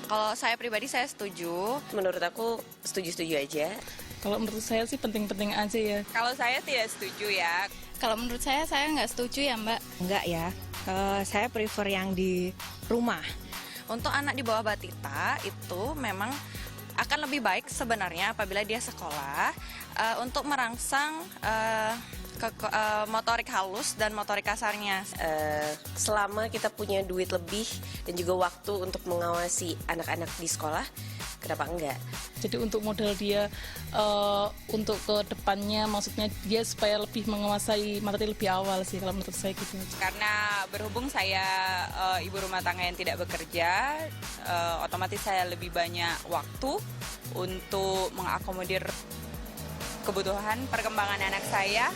Kalau saya pribadi saya setuju. Menurut aku setuju-setuju aja. Kalau menurut saya sih penting-penting aja ya. Kalau saya tidak setuju ya. Kalau menurut saya nggak setuju ya Mbak. Enggak ya, saya prefer yang di rumah. Untuk anak di bawah batita itu memang akan lebih baik sebenarnya apabila dia sekolah untuk merangsang motorik halus dan motorik kasarnya. Selama kita punya duit lebih dan juga waktu untuk mengawasi anak-anak di sekolah, kenapa enggak? Jadi untuk modal dia untuk ke depannya, maksudnya dia supaya lebih menguasai materi lebih awal sih kalau menurut saya gitu. Karena berhubung saya ibu rumah tangga yang tidak bekerja, otomatis saya lebih banyak waktu untuk mengakomodir kebutuhan perkembangan anak saya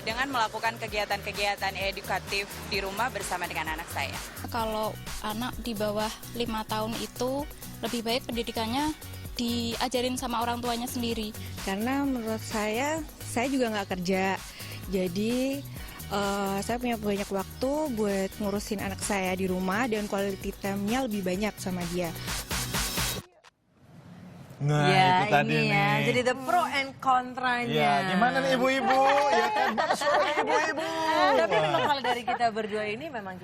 dengan melakukan kegiatan-kegiatan edukatif di rumah bersama dengan anak saya. Kalau anak di bawah 5 tahun itu lebih baik pendidikannya diajarin sama orang tuanya sendiri. Karena menurut saya juga nggak kerja. Jadi saya punya banyak waktu buat ngurusin anak saya di rumah dan quality time-nya lebih banyak sama dia. Nah, Ya, itu tadi ini nih. ya. Jadi the pro and kontranya. Ya, gimana nih ibu-ibu? Ya kan, mana suara ibu-ibu? Tapi memang kalau dari kita berdua ini memang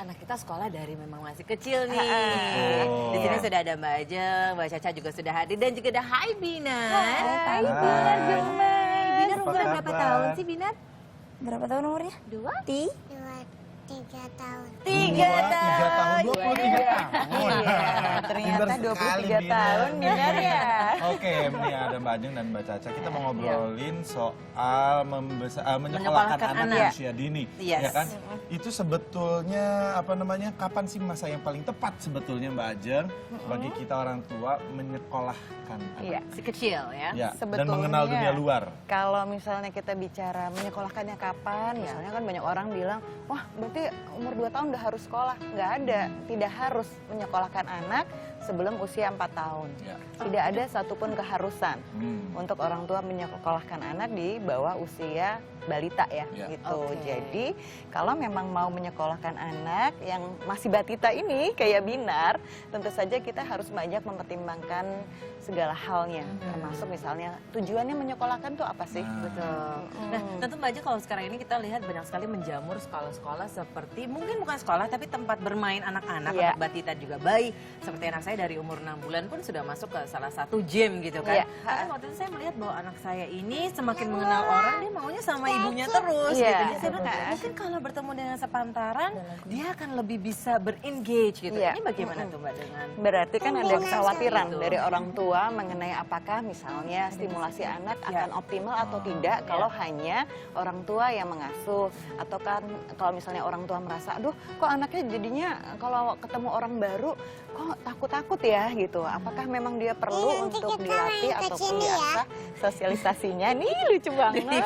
anak kita sekolah dari memang masih kecil nih. Betul. Di sini sudah ada Mbak Ajeng, Mbak Caca juga sudah hadir dan juga ada Hai Binar. Hai. Binar gemes. Binar umur Apa berapa kabar? tahun sih Binar? Berapa tahun umurnya? 2? 3 tahun. 3 tahun. 23 tahun. Ternyata Pinter sekali, 23 tahun Binar ya. Oke, ini ada Mbak Ajeng dan Mbak Caca. Kita mau ngobrolin soal menyekolahkan Menyekolahkan anak di anak. usia dini, Yes. ya kan? Itu sebetulnya kapan sih masa yang paling tepat sebetulnya Mbak Ajeng bagi kita orang tua menyekolahkan anak? Iya, Si kecil ya. Ya, dan sebetulnya mengenal dunia luar. Kalau misalnya kita bicara menyekolahkannya kapan, misalnya kan banyak orang bilang, wah berarti umur 2 tahun udah harus sekolah. Nggak ada, tidak harus menyekolahkan anak sebelum usia 4 tahun. Ya. Tidak ada satupun keharusan Hmm. untuk orang tua menyekolahkan anak di bawah usia balita ya, Ya. gitu. Oke. Jadi kalau memang mau menyekolahkan anak yang masih batita ini kayak Binar, tentu saja kita harus banyak mempertimbangkan segala halnya, termasuk misalnya tujuannya menyekolahkan tuh apa sih? Nah. Betul. Nah, tentu Mbak Ajeng kalau sekarang ini kita lihat banyak sekali menjamur sekolah-sekolah seperti mungkin bukan sekolah tapi tempat bermain anak-anak, Iya. anak batita juga bayi. Seperti anak saya dari umur 6 bulan pun sudah masuk ke salah satu gym gitu kan. Iya. Karena waktu itu saya melihat bahwa anak saya ini semakin mengenal orang dia maunya sama ibunya terus Iya, gitu. Jadi saya bilang, betul. mungkin kalau bertemu dengan sepantaran dia akan lebih bisa berengage gitu. Iya. Ini bagaimana tuh Mbak dengan Berarti kan ada kekhawatiran Gitu. dari orang tua mengenai apakah misalnya stimulasi anak akan optimal atau tidak kalau hanya orang tua yang mengasuh, atau kan kalau misalnya orang tua merasa aduh kok anaknya jadinya kalau ketemu orang baru kok takut-takut ya gitu, apakah memang dia perlu untuk dilatih ataupun diasah sosialisasinya. Nih lucu banget.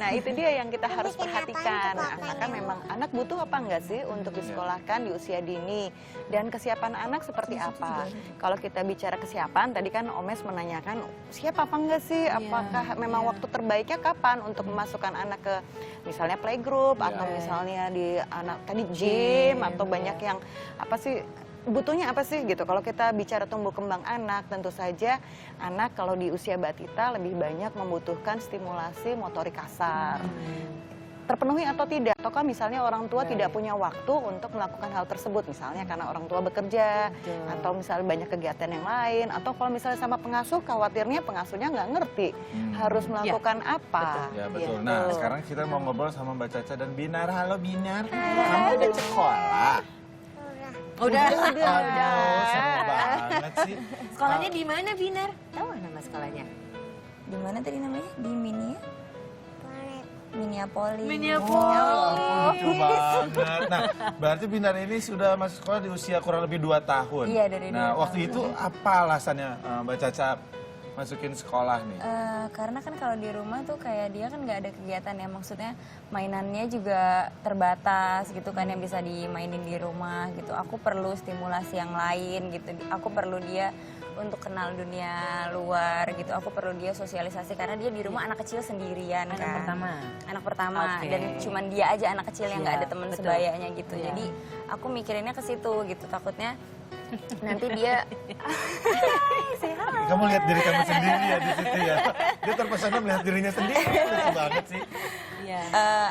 Nah itu dia yang kita harus perhatikan, apakah memang anak butuh apa enggak sih untuk disekolahkan di usia dini, dan kesiapan anak seperti apa. Kalau kita bicara kesiapan, tadi kan Omes menanyakan siap apa enggak sih, apakah memang waktu terbaiknya kapan untuk memasukkan anak ke misalnya playgroup atau misalnya di anak tadi gym atau banyak yang apa sih butuhnya apa sih gitu. Kalau kita bicara tumbuh kembang anak, tentu saja anak kalau di usia batita lebih banyak membutuhkan stimulasi motorik kasar. Terpenuhi atau tidak, ataukah misalnya orang tua tidak punya waktu untuk melakukan hal tersebut, misalnya karena orang tua bekerja, atau misalnya banyak kegiatan yang lain, atau kalau misalnya sama pengasuh, khawatirnya pengasuhnya nggak ngerti harus melakukan apa. Ya betul. Gitu. Nah sekarang kita mau ngobrol sama Mbak Caca dan Binar. Halo Binar, kamu udah sekolah? Udah. Aduh, seru banget sih. Sekolahnya di mana Binar? Tahu nama sekolahnya? Di mana tadi namanya? Di Mini ya? Minneapolis. Lucu banget. Nah, berarti Binar ini sudah masuk sekolah di usia kurang lebih 2 tahun. Iya, dari 2 Nah, tahun. waktu itu apa alasannya Mbak Caca masukin sekolah nih? Karena kan kalau di rumah tuh kayak dia kan nggak ada kegiatan ya, maksudnya mainannya juga terbatas gitu kan yang bisa dimainin di rumah gitu. Aku perlu stimulasi yang lain gitu. Aku perlu dia untuk kenal dunia luar gitu. Aku perlu dia sosialisasi karena dia di rumah anak kecil sendirian kan. Anak pertama Oke. dan cuman dia aja anak kecil yang nggak ada teman betul. sebayanya gitu. Iya. Jadi aku mikirinnya ke situ gitu, takutnya nanti dia Kamu lihat diri kamu sendiri ya di situ ya. Dia terpesona melihat dirinya sendiri. Lucu banget sih.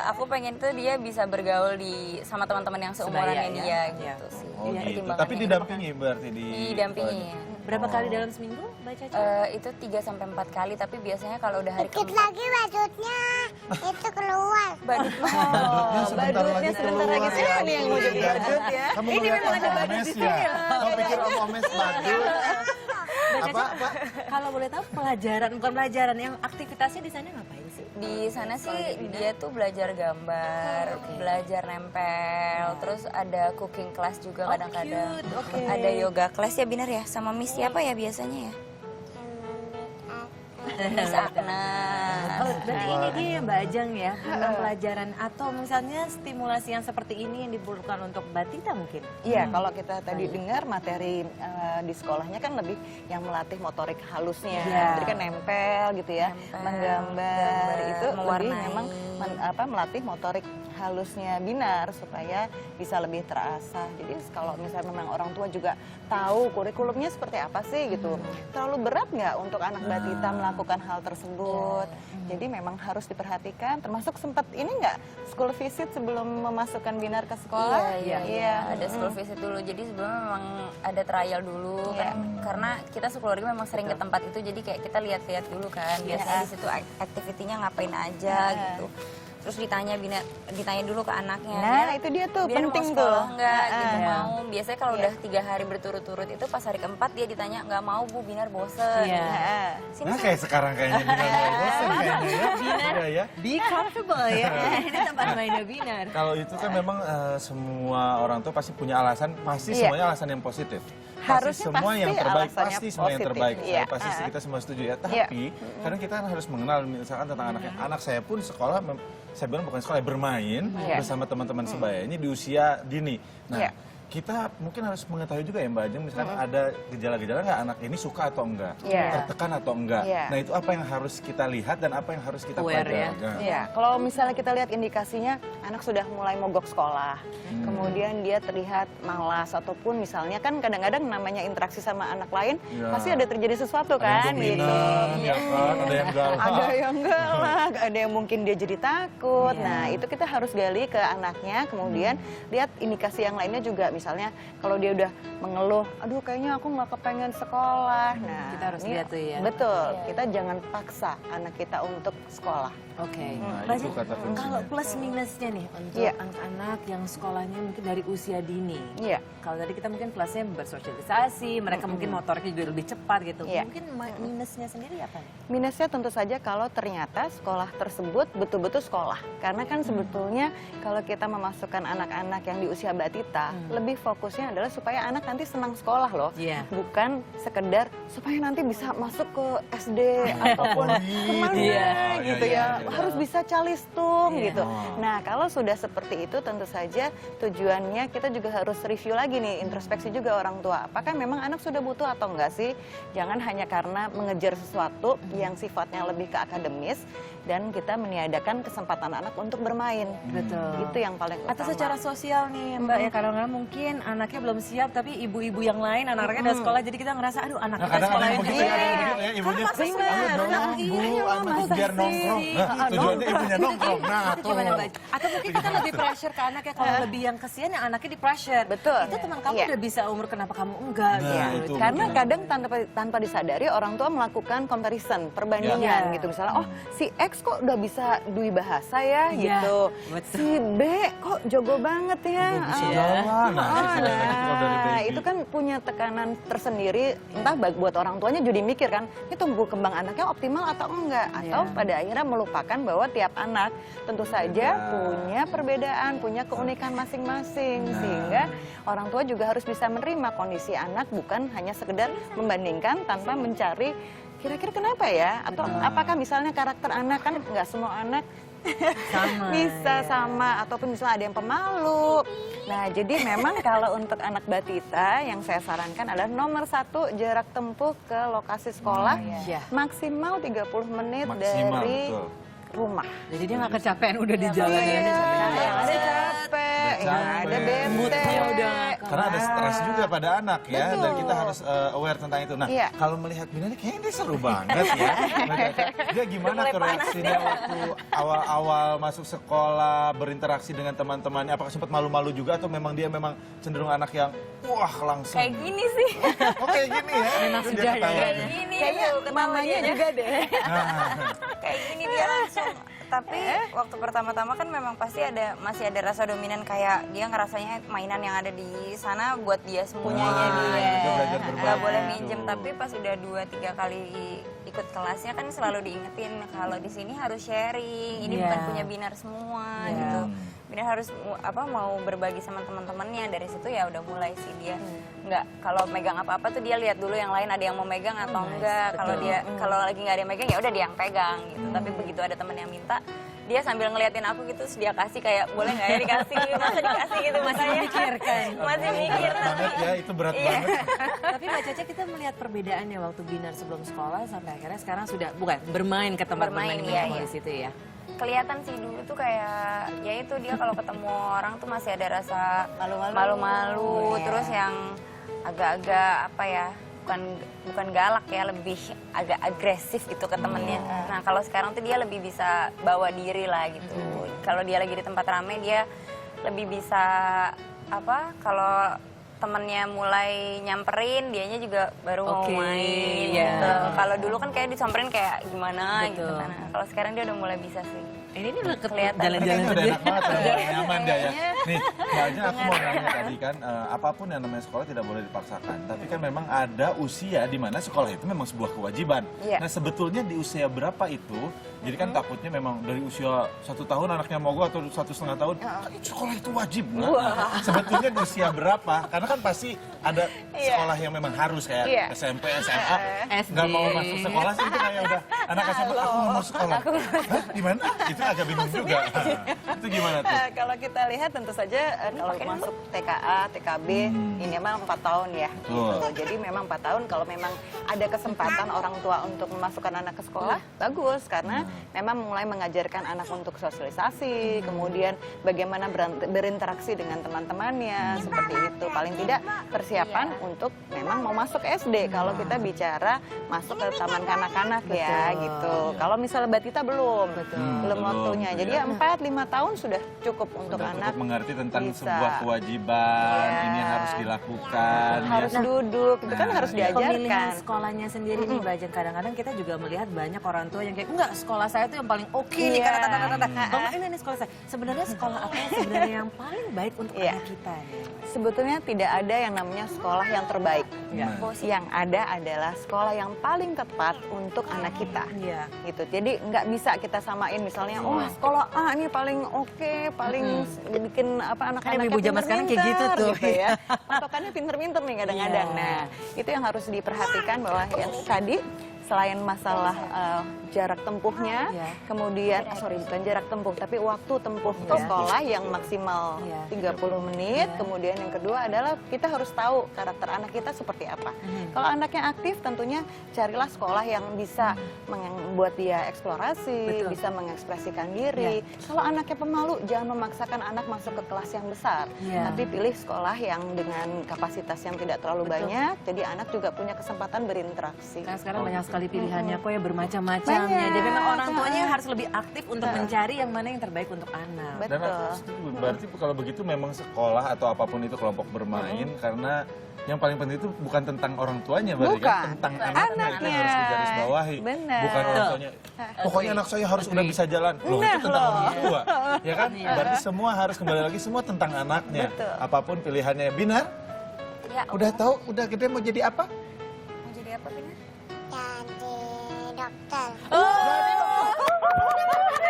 aku pengen tuh dia bisa bergaul sama teman-teman yang seumurannya Sebaya, dia ya. gitu sih. Oh gitu. Pertimbangannya Tapi itu. didampingi berarti di. Didampingi. Berapa Oh. kali dalam seminggu Mbak Caca? Itu 3-4 kali, tapi biasanya kalau udah hari Dikit lagi badutnya itu keluar. badut Badutnya sebentar lagi keluar, saya ya nih yang mau ampun. jadi badut ya. Kamu ngeliat Om Omes ya? Kamu pikir Om Omes badut? Apa? Kalau boleh tahu pelajaran, bukan pelajaran, yang aktivitasnya di sana ngapain sih? Di sana sih dia tuh belajar gambar, belajar nempel, terus ada cooking class juga kadang-kadang. cute, oke. Ada yoga class ya Binar ya, sama Miss siapa ya biasanya ya? Miss Agnes. Oh, berarti ini dia ya Mbak Ajeng ya, tentang pelajaran atau misalnya stimulasi yang seperti ini yang diperlukan untuk Mbak Tita mungkin? Iya, kalau kita tadi dengar materi di sekolahnya kan lebih yang melatih motorik halusnya. Iya. Jadi kan nempel gitu ya, Nempel, menggambar gambar, itu lebih mewarnai. memang melatih motorik halusnya Binar supaya bisa lebih terasa. Jadi kalau misalnya memang orang tua juga tahu kurikulumnya seperti apa sih gitu. Terlalu berat nggak untuk anak Mbak Tita melakukan hal tersebut? Jadi memang harus diperhatikan. Termasuk sempat ini nggak school visit sebelum memasukkan Binar ke sekolah? Iya. Ada school visit dulu. Jadi sebelumnya memang ada trial dulu kan. Karena kita sekeluarga memang sering ke tempat itu, jadi kayak kita lihat-lihat dulu kan. Biasanya di situ aktivitinya ngapain aja gitu. Terus ditanya dulu ke anaknya. Nah, itu dia tuh Binar penting mau sekolah tuh. nggak gitu mau. Biasanya kalau udah 3 hari berturut-turut itu pas hari keempat dia ditanya nggak mau Bu, Binar bosen. Iya. Nah kayak sekarang kayaknya Binar bosan kayaknya ya. Iya ya. Be comfortable ya, ini tempat mainnya Binar. Kalau itu kan memang semua orang tua pasti punya alasan, pasti Iya. semuanya alasan yang positif. Harusnya semua yang pasti terbaik, alasannya pasti semua yang positif. terbaik. Iya. Pasti kita semua setuju ya. Iya. Tapi karena kita kan harus mengenal misalkan tentang anaknya. Anak saya pun sekolah, saya bilang bukan sekolah, bermain Iya. bersama teman-teman sebayanya di usia dini. Nah, Iya. kita mungkin harus mengetahui juga ya Mbak Ajeng, misalkan ada gejala-gejala nggak anak ini suka atau enggak, Iya. tertekan atau enggak. Iya. Nah itu apa yang harus kita lihat dan apa yang harus kita Aware pelajari. ya. Nah, Iya, kalau misalnya kita lihat indikasinya anak sudah mulai mogok sekolah, kemudian dia terlihat malas ataupun misalnya kan kadang-kadang namanya interaksi sama anak lain Iya. pasti ada terjadi sesuatu Ada kan yang gitu. dominan, ya kan? Ada yang galak. Ada yang galak, ada yang mungkin dia jadi takut. Nah, itu kita harus gali ke anaknya, kemudian lihat indikasi yang lainnya juga. Misalnya kalau dia udah mengeluh, aduh kayaknya aku nggak kepengen sekolah. Nah, Kita harus ini- lihat tuh ya. Betul, kita jangan paksa anak kita untuk sekolah. Oke. Nah, Mbak itu Ajeng, kata kuncinya. kalau plus minusnya nih untuk Iya. anak-anak yang sekolahnya mungkin dari usia dini. Iya. Kalau tadi kita mungkin plusnya bersosialisasi, mereka mungkin motoriknya juga lebih cepat gitu. Iya. Mungkin minusnya sendiri apa nih? Minusnya tentu saja kalau ternyata sekolah tersebut betul-betul sekolah. Karena kan sebetulnya kalau kita memasukkan anak-anak yang di usia batita, lebih fokusnya adalah supaya anak nanti senang sekolah loh. Iya. Bukan sekedar supaya nanti bisa masuk ke SD ataupun kemana Iya, gitu iya, ya. iya. Harus bisa calistung Iya. gitu. Oh. Nah kalau sudah seperti itu tentu saja tujuannya kita juga harus review lagi nih, introspeksi juga orang tua. Apakah memang anak sudah butuh atau enggak sih? Jangan hanya karena mengejar sesuatu yang sifatnya lebih ke akademis dan kita meniadakan kesempatan anak untuk bermain. Betul. Itu yang paling utama. Atau secara sosial nih Mbak ya, kadang-kadang mungkin anaknya belum siap tapi ibu-ibu yang lain anak-anaknya udah sekolah jadi kita ngerasa aduh anak Nah, kita kadang ada sekolah yang begitu ya, ada yang begitu ya, ibunya, Kan pasti ayo dong, Bu, anakku biar nongkrong. Nah, tujuannya ibunya nongkrong. Nah, Itu tuh. gimana Mbak? Atau mungkin kita lebih pressure ke anaknya, kalau lebih yang kesian yang anaknya di pressure. Betul. Itu teman kamu Iya. udah bisa umur, kenapa kamu enggak? Nah, gitu. itu. Karena betul. kadang tanpa disadari orang tua melakukan comparison, perbandingan Iya. gitu. Misalnya, oh si X kok udah bisa dui bahasa ya Iya, gitu. betul. Si B kok jago banget ya. Udah bisa Ah. jalan. Nah, Oh, itu kalau dari nah, baby. itu kan punya tekanan tersendiri, entah buat orang tuanya jadi mikir kan, ini tumbuh kembang anaknya optimal atau enggak, atau pada akhirnya melupakan bahwa tiap anak tentu saja punya perbedaan, punya keunikan masing-masing, sehingga orang tua juga harus bisa menerima kondisi anak, bukan hanya sekedar membandingkan tanpa mencari kira-kira kenapa ya, atau apakah misalnya karakter anak, kan nggak semua anak bisa sama, ataupun misalnya ada yang pemalu. Nah, jadi memang kalau untuk anak batita yang saya sarankan adalah nomor 1 jarak tempuh ke lokasi sekolah maksimal 30 menit dari rumah. Jadi dia nggak kecapean udah di jalan ya. Yang ada capek, yang ada bete. Karena ada stres juga pada anak ya, dan kita harus aware tentang itu. Nah, kalau melihat Bina ini kayaknya dia seru banget ya. Dia gimana tuh reaksinya waktu awal-awal masuk sekolah, berinteraksi dengan teman-temannya? Apakah sempat malu-malu juga atau memang dia memang cenderung anak yang wah langsung? Kayak gini sih. Oh kayak gini ya? Memang sudah ya. Kayak gini. Kayaknya mamanya juga deh. Kayak gini dia langsung. Tapi waktu pertama-tama kan memang pasti masih ada rasa dominan, kayak dia ngerasanya mainan yang ada di sana buat dia semuanya dia. Nggak boleh minjem, tapi pas udah 2-3 kali ikut kelasnya kan selalu diingetin kalau di sini harus sharing, ini bukan punya Binar semua gitu. Binar harus mau berbagi sama teman-temannya. Dari situ ya udah mulai sih dia nggak, kalau megang apa-apa tuh dia lihat dulu yang lain ada yang mau megang atau enggak. Kalau lagi nggak ada yang megang ya udah dia yang pegang gitu. Tapi begitu ada teman yang minta, dia sambil ngeliatin aku gitu, terus dia kasih kayak boleh nggak ya dikasih, masa dikasih gitu, Masih memikirkan. masih mikir. Berat banget ya, itu berat banget. Tapi Mbak Caca, kita melihat perbedaannya waktu Binar sebelum sekolah sampai akhirnya sekarang sudah bermain ke tempat bermain di situ ya. Kelihatan sih dulu tuh kayak ya itu dia kalau ketemu orang tuh masih ada rasa malu-malu, terus yang agak-agak apa ya, bukan galak ya, lebih agak agresif gitu ke temennya. Nah kalau sekarang tuh dia lebih bisa bawa diri lah gitu. Kalau dia lagi di tempat ramai dia lebih bisa kalau temennya mulai nyamperin, dianya juga baru mau main gitu. Kalau dulu kan kayak disamperin kayak gimana gitu kan. Nah, kalau sekarang dia udah mulai bisa sih. Ini udah kelihatan jalan-jalan udah enak banget, udah nyaman dah ya. Nih, Mbak Ajeng, aku mau nanya tadi kan, apapun yang namanya sekolah tidak boleh dipaksakan. Tapi kan memang ada usia di mana sekolah itu memang sebuah kewajiban. Nah, sebetulnya di usia berapa itu? Jadi kan takutnya memang dari usia 1 tahun anaknya mogok atau 1,5 tahun, kan sekolah itu wajib. Nah, sebetulnya di usia berapa? Karena kan pasti ada sekolah yang memang harus kayak SMP, SMA, nggak mau masuk sekolah sih itu kayak udah anak SMA aku nggak mau sekolah. Hah, gimana? Itu agak bingung juga. Itu gimana tuh? Kalau kita lihat tentu saja kalau masuk TKA, TKB ini memang 4 tahun ya. Gitu. Jadi memang 4 tahun kalau memang ada kesempatan orang tua untuk memasukkan anak ke sekolah, bagus karena memang mulai mengajarkan anak untuk sosialisasi, kemudian bagaimana berinteraksi dengan teman-temannya seperti itu. Paling tidak persiapan untuk memang mau masuk SD kalau kita bicara masuk ke taman kanak-kanak ya gitu. Kalau misalnya batita belum waktunya. Jadi 4-5 tahun sudah cukup untuk anak. Cukup mengerti tentang sebuah kewajiban, ini yang harus dilakukan. Harus duduk, itu kan harus diajarkan. Pemilihan sekolahnya sendiri nih Mbak Ajeng, kadang-kadang kita juga melihat banyak orang tua yang kayak, enggak, sekolah saya itu yang paling oke nih, kalau ini sekolah saya. Sebenarnya sekolah apa yang sebenarnya yang paling baik untuk anak kita nih? Sebetulnya tidak ada yang namanya sekolah yang terbaik. Yang ada adalah sekolah yang paling tepat untuk anak kita. Gitu. Jadi nggak bisa kita samain misalnya, sekolah A ini paling oke, paling bikin anak-anaknya ibu zaman sekarang kayak gitu tuh ya. Patokannya pinter-pinter nih kadang-kadang. Nah, itu yang harus diperhatikan bahwa yang tadi selain masalah jarak tempuhnya, kemudian bukan jarak tempuh tapi waktu tempuh ke sekolah yang maksimal 30 menit. Kemudian yang kedua adalah kita harus tahu karakter anak kita seperti apa. Kalau anaknya aktif tentunya carilah sekolah yang bisa membuat dia eksplorasi, bisa mengekspresikan diri. Kalau anaknya pemalu jangan memaksakan anak masuk ke kelas yang besar. Tapi pilih sekolah yang dengan kapasitas yang tidak terlalu banyak, jadi anak juga punya kesempatan berinteraksi. Karena sekarang banyak sekali pilihannya kok ya, bermacam-macam. Jadi memang orang tuanya harus lebih aktif untuk mencari yang mana yang terbaik untuk anak. Dan aku setuju, berarti kalau begitu memang sekolah atau apapun itu kelompok bermain, karena yang paling penting itu bukan tentang orang tuanya, berarti kan tentang anaknya itu yang harus digarisbawahi. Bukan orang tuanya, pokoknya anak saya harus udah bisa jalan. Loh, itu tentang orang tua. Ya kan? Berarti semua harus kembali lagi semua tentang anaknya. Apapun pilihannya. Binar? Udah tahu, udah gede mau jadi apa? Mau jadi apa, Binar? Jadi dokter.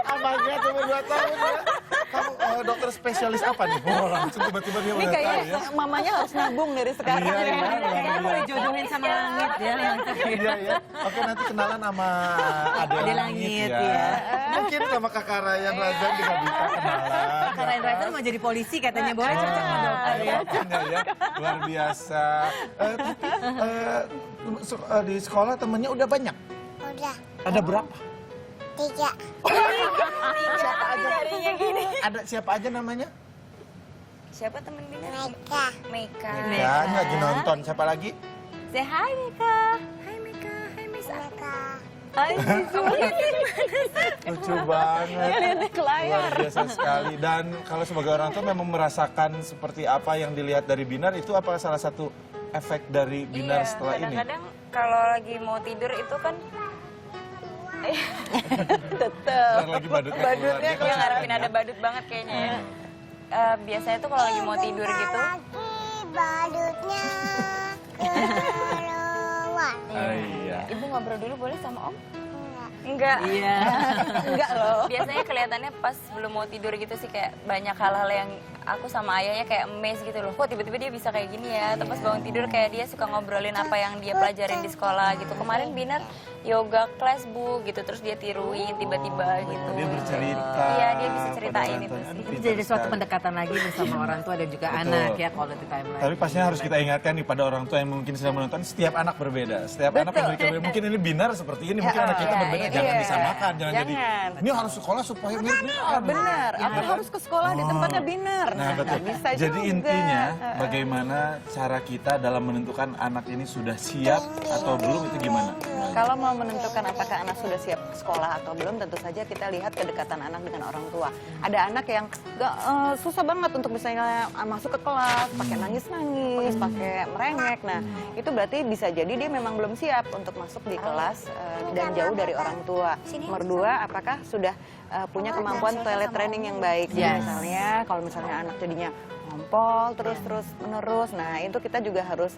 Abangnya cuma 2 tahun ya. kamu dokter spesialis apa nih? Oh, langsung tiba-tiba dia Ini udah tahu kayaknya ya. mamanya harus nabung dari sekarang. Iya, iya. Kayaknya mau dijodohin sama langit ya. Iya, ya. Oke, nanti kenalan sama Ade Ade Langit Langit, ya. ya. Mungkin sama Kakak Ryan Razan juga bisa kenalan. Kakak Ryan Razan mau jadi polisi katanya, boleh cocok sama dokter ya. Ya, luar biasa. Di sekolah temennya udah banyak? Udah Ada berapa? 3. Siapa aja? Ada siapa aja namanya? Siapa temen Bina? Meka. Meka. Ya, ini lagi nonton. Siapa lagi? Say hi Meka. Hai Meka. Hai Miss Meka. Hai Lucu banget. ke layar. Luar biasa sekali. Dan kalau sebagai orang tua memang merasakan seperti apa yang dilihat dari Binar, itu apa salah satu efek dari Binar setelah ini? kadang-kadang kalau lagi mau tidur itu kan Ntar lagi badutnya keluar. Dia kan dia suka ngarepin ya. ada badut banget kayaknya ya. Biasanya tuh kalau lagi mau tidur gitu Badutnya keluar. Iya. Ibu ngobrol dulu boleh sama Om? Enggak. Iya. Enggak loh. Biasanya kelihatannya pas belum mau tidur gitu sih kayak banyak hal-hal yang aku sama ayahnya kayak amazed gitu loh. Kok tiba-tiba dia bisa kayak gini ya. Terus pas bangun tidur kayak dia suka ngobrolin apa yang dia pelajarin di sekolah gitu. Kemarin Binar yoga class Bu gitu, terus dia tiruin tiba-tiba gitu. Dia bercerita. Iya, dia bisa pada ceritain orang itu tuanya. sih. Aduh, Itu pintar jadi suatu sekali. pendekatan lagi bersama orang tua dan juga Betul. anak ya, quality time lagi. Tapi pastinya harus kita ingatkan nih pada orang tua yang mungkin sedang menonton, setiap anak berbeda. Setiap anak memiliki berbeda. Mungkin ini Binar seperti ini, mungkin anak kita berbeda. Jangan disamakan, jangan jadi ini harus sekolah supaya mirip Binar. Benar, aku harus ke sekolah di tempatnya Binar. Nah, betul. bisa Jadi juga. intinya bagaimana cara kita dalam menentukan anak ini sudah siap atau belum, itu gimana? Kalau mau menentukan apakah anak sudah siap sekolah atau belum, tentu saja kita lihat kedekatan anak dengan orang tua. Ada anak yang susah banget untuk misalnya masuk ke kelas, pakai nangis-nangis, pakai merengek. Nah, itu berarti bisa jadi dia memang belum siap untuk masuk di kelas dan jauh dari orang tua. Nomor 2, apakah sudah punya kemampuan toilet training yang baik. Jadi Yes. misalnya kalau misalnya anak jadinya ngompol terus menerus, nah itu kita juga harus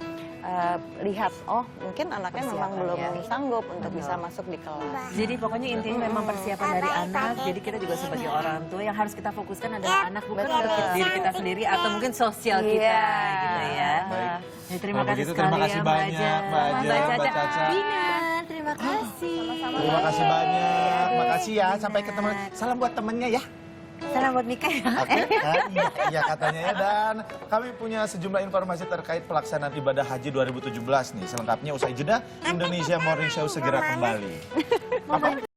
lihat, oh mungkin anaknya memang belum sanggup untuk bisa masuk di kelas. Jadi pokoknya intinya memang persiapan dari anak. Jadi kita juga sebagai orang tua yang harus kita fokuskan adalah anak, bukan untuk diri kita sendiri atau mungkin sosial kita gitu ya. Baik. Ya, terima Kalau kasih begitu, sekali terima kasih ya Mbak banyak, Aja. Mbak Aja, Mbak Caca. Bina, terima kasih. Terima kasih banyak. Makasih ya. Sampai ketemu. Salam buat temennya ya. Salam buat nikah ya. Oke, iya katanya ya. Dan kami punya sejumlah informasi terkait pelaksanaan ibadah haji 2017 nih. Selengkapnya usai jeda, Indonesia Morning Show segera kembali.